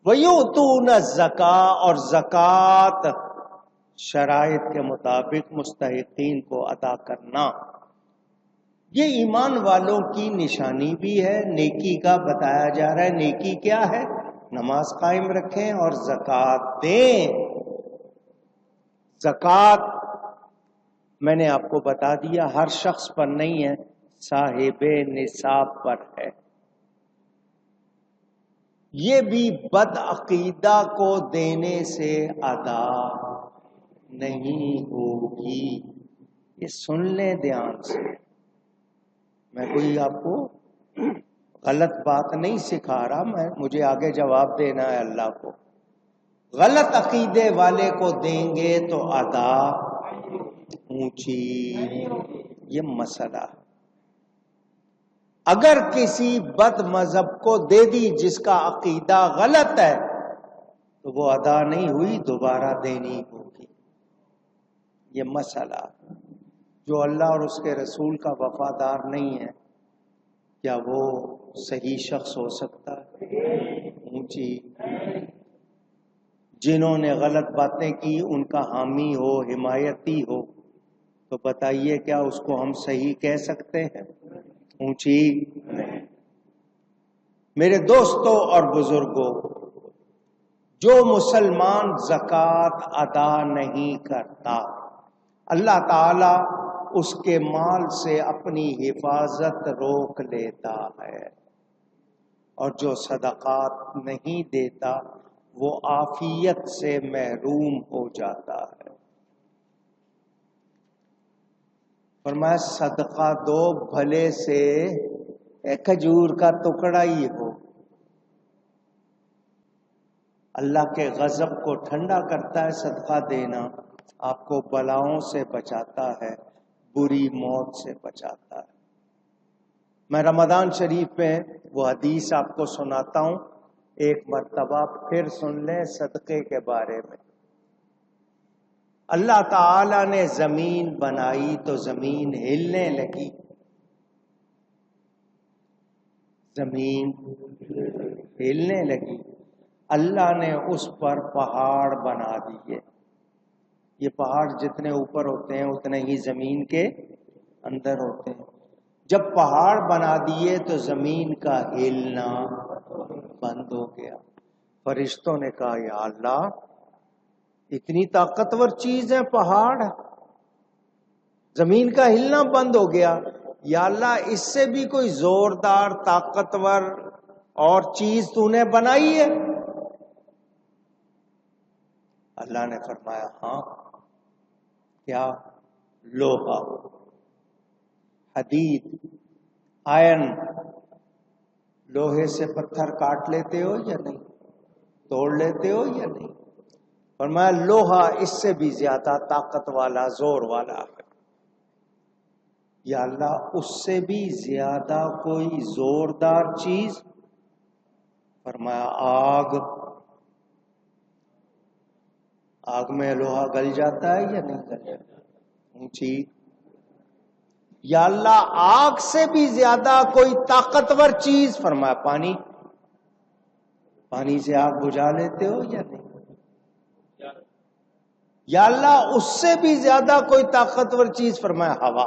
وَيُؤْتُونَ الزَّكَاةَ، اور زکوٰۃ شرائط کے مطابق مستحقین کو ادا کرنا، یہ ایمان والوں کی نشانی بھی ہے، نیکی کا بتایا جا رہا ہے۔ نیکی کیا ہے؟ نماز قائم رکھیں اور زکوٰۃ دیں۔ زکوٰۃ میں نے آپ کو بتا دیا ہر شخص پر نہیں ہے، صاحب نصاب پر ہے۔ یہ بھی بد عقیدہ کو دینے سے ادا نہیں ہوگی۔ یہ سن لیں دھیان سے، میں کوئی آپ کو غلط بات نہیں سکھا رہا، مجھے آگے جواب دینا ہے اللہ کو۔ غلط عقیدے والے کو دیں گے تو ادا اونچی، یہ مسئلہ۔ اگر کسی بد مذہب کو دے دی جس کا عقیدہ غلط ہے تو وہ ادا نہیں ہوئی، دوبارہ دینی ہوگی، یہ مسئلہ۔ جو اللہ اور اس کے رسول کا وفادار نہیں ہے، کیا وہ صحیح شخص ہو سکتا ہے؟ اونچی۔ جنہوں نے غلط باتیں کی ان کا حامی ہو، حمایتی ہو، تو بتائیے کیا اس کو ہم صحیح کہہ سکتے ہیں؟ اونچی۔ میرے دوستوں اور بزرگوں، جو مسلمان زکوٰۃ ادا نہیں کرتا، اللہ تعالی اس کے مال سے اپنی حفاظت روک لیتا ہے، اور جو صدقات نہیں دیتا وہ عافیت سے محروم ہو جاتا ہے۔ فرمایا صدقہ دو بھلے سے ایک کھجور کا ٹکڑا ہی ہو، اللہ کے غضب کو ٹھنڈا کرتا ہے صدقہ دینا، آپ کو بلاؤں سے بچاتا ہے، بری موت سے بچاتا ہے۔ میں رمضان شریف میں وہ حدیث آپ کو سناتا ہوں، ایک مرتبہ پھر سن لیں صدقے کے بارے میں۔ اللہ تعالی نے زمین بنائی تو زمین ہلنے لگی، زمین ہلنے لگی، اللہ نے اس پر پہاڑ بنا دیے۔ یہ پہاڑ جتنے اوپر ہوتے ہیں اتنے ہی زمین کے اندر ہوتے ہیں۔ جب پہاڑ بنا دیے تو زمین کا ہلنا بند ہو گیا۔ فرشتوں نے کہا یا اللہ، اتنی طاقتور چیز ہے پہاڑ، زمین کا ہلنا بند ہو گیا، یا اللہ اس سے بھی کوئی زوردار طاقتور اور چیز تو نے بنائی ہے؟ اللہ نے فرمایا ہاں۔ کیا؟ لوہا، حدید، آئرن۔ لوہے سے پتھر کاٹ لیتے ہو یا نہیں؟ توڑ لیتے ہو یا نہیں؟ فرمایا لوہا اس سے بھی زیادہ طاقت والا، زور والا ہے۔ یا اللہ اس سے بھی زیادہ کوئی زوردار چیز؟ فرمایا آگ۔ آگ میں لوہا گل جاتا ہے یا نہیں گل جاتا؟ اونچی۔ یا اللہ آگ سے بھی زیادہ کوئی طاقتور چیز؟ فرمایا پانی۔ پانی سے آگ بجھا لیتے ہو یا نہیں؟ یا اللہ اس سے بھی زیادہ کوئی طاقتور چیز؟ فرمایا ہوا۔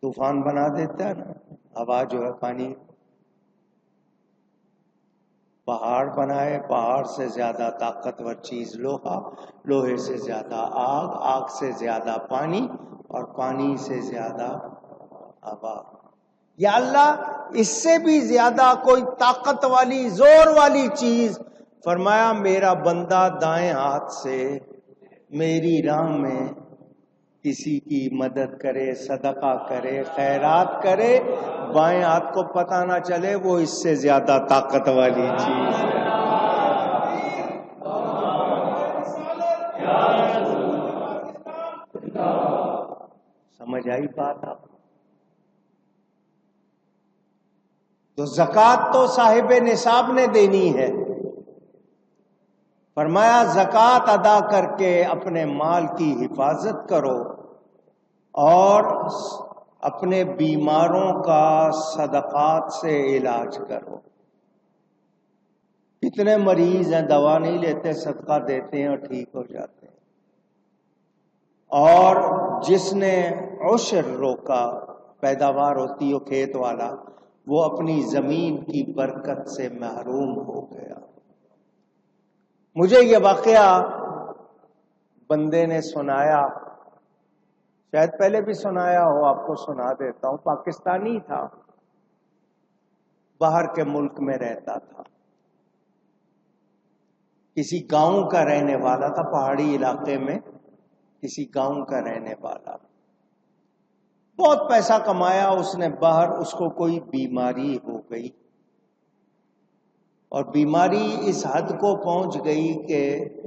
طوفان بنا دیتا ہے نا ہوا جو ہے، پانی۔ پہاڑ بنائے، پہاڑ سے زیادہ طاقتور چیز لوہا، لوہے سے زیادہ آگ، آگ سے زیادہ پانی، اور پانی سے زیادہ ہوا۔ یا اللہ اس سے بھی زیادہ کوئی طاقت والی، زور والی چیز؟ فرمایا میرا بندہ دائیں ہاتھ سے میری راہ میں کسی کی مدد کرے، صدقہ کرے، خیرات کرے، بائیں ہاتھ کو پتہ نہ چلے وہ اس سے زیادہ طاقت والی چیز ہے۔ سمجھ آئی بات آپ؟ تو زکوٰۃ تو صاحب نصاب نے دینی ہے۔ فرمایا زکوٰۃ ادا کر کے اپنے مال کی حفاظت کرو اور اپنے بیماروں کا صدقات سے علاج کرو۔ کتنے مریض ہیں دوا نہیں لیتے، صدقہ دیتے ہیں اور ٹھیک ہو جاتے ہیں۔ اور جس نے عشر روکا، پیداوار ہوتی ہو کھیت والا، وہ اپنی زمین کی برکت سے محروم ہو گیا۔ مجھے یہ واقعہ بندے نے سنایا، شاید پہلے بھی سنایا ہو، آپ کو سنا دیتا ہوں۔ پاکستانی تھا، باہر کے ملک میں رہتا تھا، کسی گاؤں کا رہنے والا تھا، پہاڑی علاقے میں کسی گاؤں کا رہنے والا۔ بہت پیسہ کمایا اس نے باہر، اس کو کوئی بیماری ہو گئی، اور بیماری اس حد کو پہنچ گئی کہ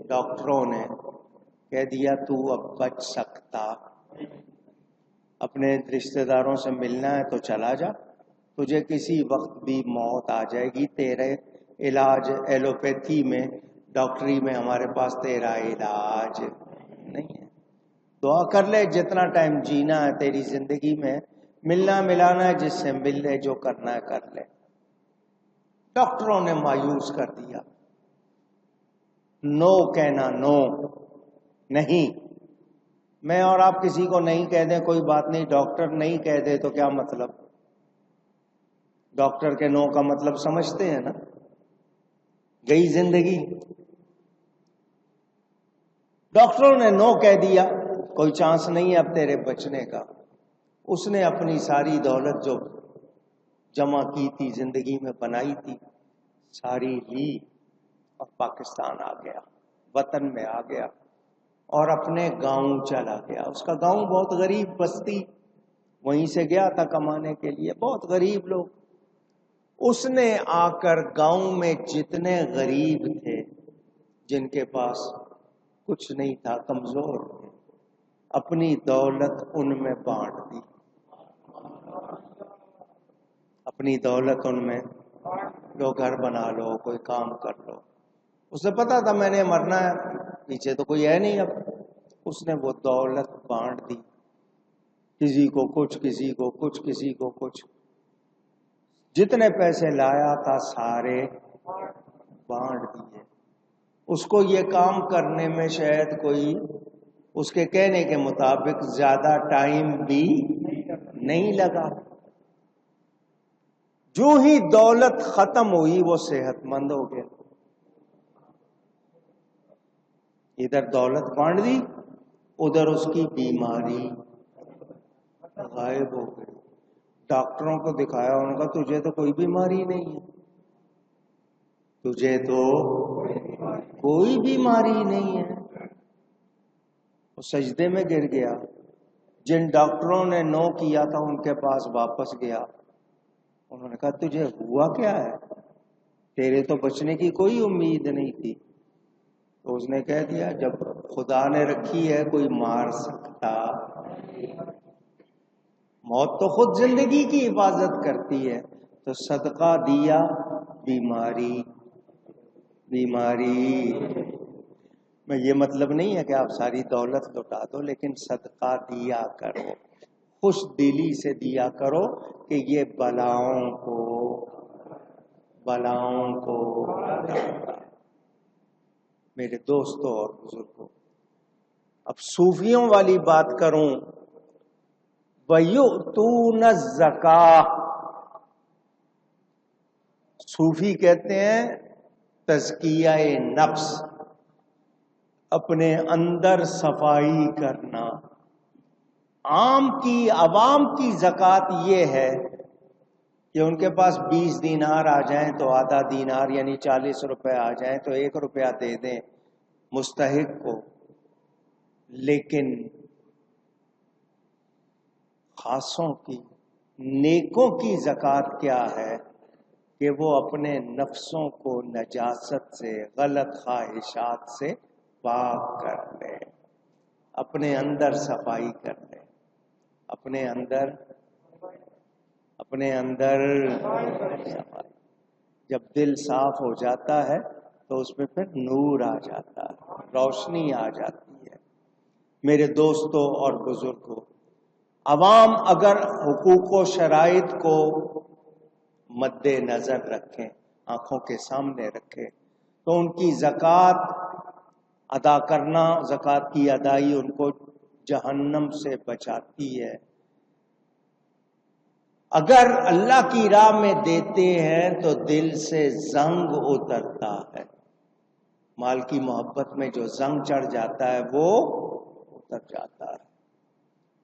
ڈاکٹروں نے کہہ دیا تو اب بچ سکتا، اپنے رشتہ داروں سے ملنا ہے تو چلا جا، تجھے کسی وقت بھی موت آ جائے گی، تیرے علاج ایلوپیتھی میں، ڈاکٹری میں ہمارے پاس تیرا علاج نہیں ہے، دعا کر لے، جتنا ٹائم جینا ہے تیری زندگی میں، ملنا ملانا ہے جس سے مل لے، جو کرنا ہے کر لے۔ ڈاکٹروں نے مایوس کر دیا، نو کہنا، نو نہیں۔ میں اور آپ کسی کو نہیں کہہ دیں کوئی بات نہیں، ڈاکٹر نہیں کہہ دے تو کیا مطلب؟ ڈاکٹر کے نو کا مطلب سمجھتے ہیں نا، گئی زندگی۔ ڈاکٹروں نے نو کہہ دیا، کوئی چانس نہیں ہے اب تیرے بچنے کا۔ اس نے اپنی ساری دولت جو جمع کی تھی، زندگی میں بنائی تھی، ساری لی اور پاکستان آ گیا، وطن میں آ گیا اور اپنے گاؤں چلا گیا۔ اس کا گاؤں بہت غریب بستی، وہیں سے گیا تھا کمانے کے لیے، بہت غریب لوگ۔ اس نے آ کر گاؤں میں جتنے غریب تھے، جن کے پاس کچھ نہیں تھا، کمزور تھے، اپنی دولت ان میں بانٹ دی، اپنی دولت ان میں، لو گھر بنا لو، کوئی کام کر لو۔ اسے پتا تھا میں نے مرنا ہے، پیچھے تو کوئی ہے نہیں اب۔ اس نے وہ دولت بانٹ دی، کسی کو کچھ، کسی کو کچھ، کسی کو کچھ، جتنے پیسے لایا تھا سارے بانٹ دیے۔ اس کو یہ کام کرنے میں شاید کوئی، اس کے کہنے کے مطابق، زیادہ ٹائم بھی نہیں لگا۔ جو ہی دولت ختم ہوئی وہ صحت مند ہو گیا۔ ادھر دولت بانٹ دی، ادھر اس کی بیماری غائب ہو گئی۔ ڈاکٹروں کو دکھایا، ان کا تجھے تو کوئی بیماری نہیں ہے، تجھے تو کوئی بیماری نہیں ہے۔ وہ سجدے میں گر گیا۔ جن ڈاکٹروں نے نو کیا تھا ان کے پاس واپس گیا، انہوں نے کہا تجھے ہوا کیا ہے، تیرے تو بچنے کی کوئی امید نہیں تھی۔ تو اس نے کہہ دیا جب خدا نے رکھی ہے کوئی مار سکتا، موت تو خود زندگی کی حفاظت کرتی ہے، تو صدقہ دیا، بیماری میں یہ مطلب نہیں ہے کہ آپ ساری دولت لوٹا دو، لیکن صدقہ دیا کرو، خوش دلی سے دیا کرو کہ یہ بلاؤں کو میرے دوستوں اور بزرگوں۔ اب صوفیوں والی بات کروں، وَيُؤْتُونَ الزَّكَاةَ، صوفی کہتے ہیں تزکیہ نفس، اپنے اندر صفائی کرنا۔ عوام کی زکوٰۃ یہ ہے کہ ان کے پاس 20 دینار آ جائیں تو آدھا دینار یعنی 40 روپے آ جائیں تو 1 روپیہ دے دیں مستحق کو، لیکن خاصوں کی، نیکوں کی زکوٰۃ کیا ہے کہ وہ اپنے نفسوں کو نجاست سے، غلط خواہشات سے پاک کر لے، اپنے اندر صفائی کر لے، اپنے اندر صفائی۔ جب دل صاف ہو جاتا ہے تو اس میں پھر نور آ جاتا ہے، روشنی آ جاتی ہے۔ میرے دوستوں اور بزرگوں، عوام اگر حقوق و شرائط کو مد نظر رکھیں، آنکھوں کے سامنے رکھیں، تو ان کی زکوٰۃ ادا کرنا، زکوٰۃ کی ادائی ان کو جہنم سے بچاتی ہے۔ اگر اللہ کی راہ میں دیتے ہیں تو دل سے زنگ اترتا ہے، مال کی محبت میں جو زنگ چڑھ جاتا ہے وہ اتر جاتا ہے۔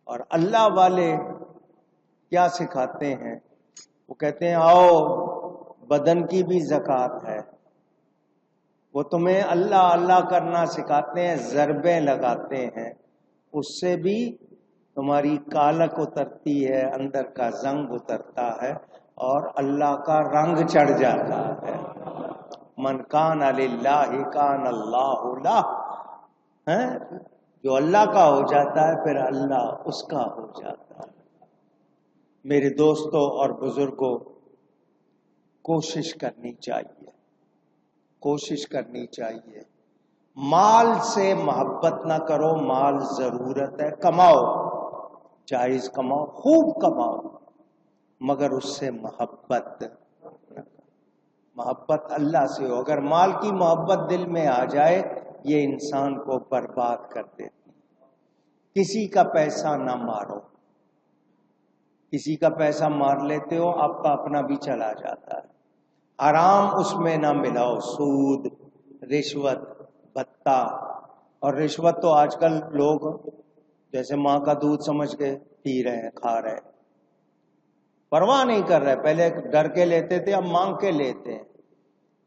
اور اللہ والے کیا سکھاتے ہیں؟ وہ کہتے ہیں آؤ بدن کی بھی زکوٰۃ ہے۔ وہ تمہیں اللہ اللہ کرنا سکھاتے ہیں، ضربیں لگاتے ہیں، اس سے بھی تمہاری کالک اترتی ہے، اندر کا زنگ اترتا ہے اور اللہ کا رنگ چڑھ جاتا ہے۔ من کان للہ کان اللہ لہ، جو اللہ کا ہو جاتا ہے پھر اللہ اس کا ہو جاتا ہے۔ میرے دوستوں اور بزرگوں، کوشش کرنی چاہیے، کوشش کرنی چاہیے۔ مال سے محبت نہ کرو، مال ضرورت ہے، کماؤ، جائز کماؤ، خوب کماؤ، مگر اس سے محبت نہ کرو۔ محبت اللہ سے ہو۔ اگر مال کی محبت دل میں آ جائے یہ انسان کو برباد کر دیتی۔ کسی کا پیسہ نہ مارو، کسی کا پیسہ مار لیتے ہو آپ کا اپنا بھی چلا جاتا ہے۔ حرام اس میں نہ ملاؤ، سود، رشوت، بھتہ۔ اور رشوت تو آج کل لوگ جیسے ماں کا دودھ سمجھ کے پی رہے ہیں، کھا رہے ہیں، پرواہ نہیں کر رہے۔ پہلے ڈر کے لیتے تھے، اب مانگ کے لیتے ہیں۔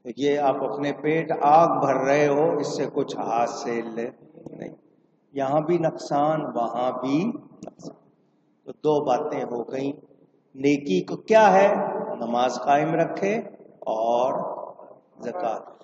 تو یہ آپ اپنے پیٹ آگ بھر رہے ہو، اس سے کچھ حاصل نہیں، یہاں بھی نقصان وہاں بھی نقصان۔ تو دو باتیں ہو گئیں۔ نیکی کو کیا ہے؟ نماز قائم رکھے اور زکوٰۃ۔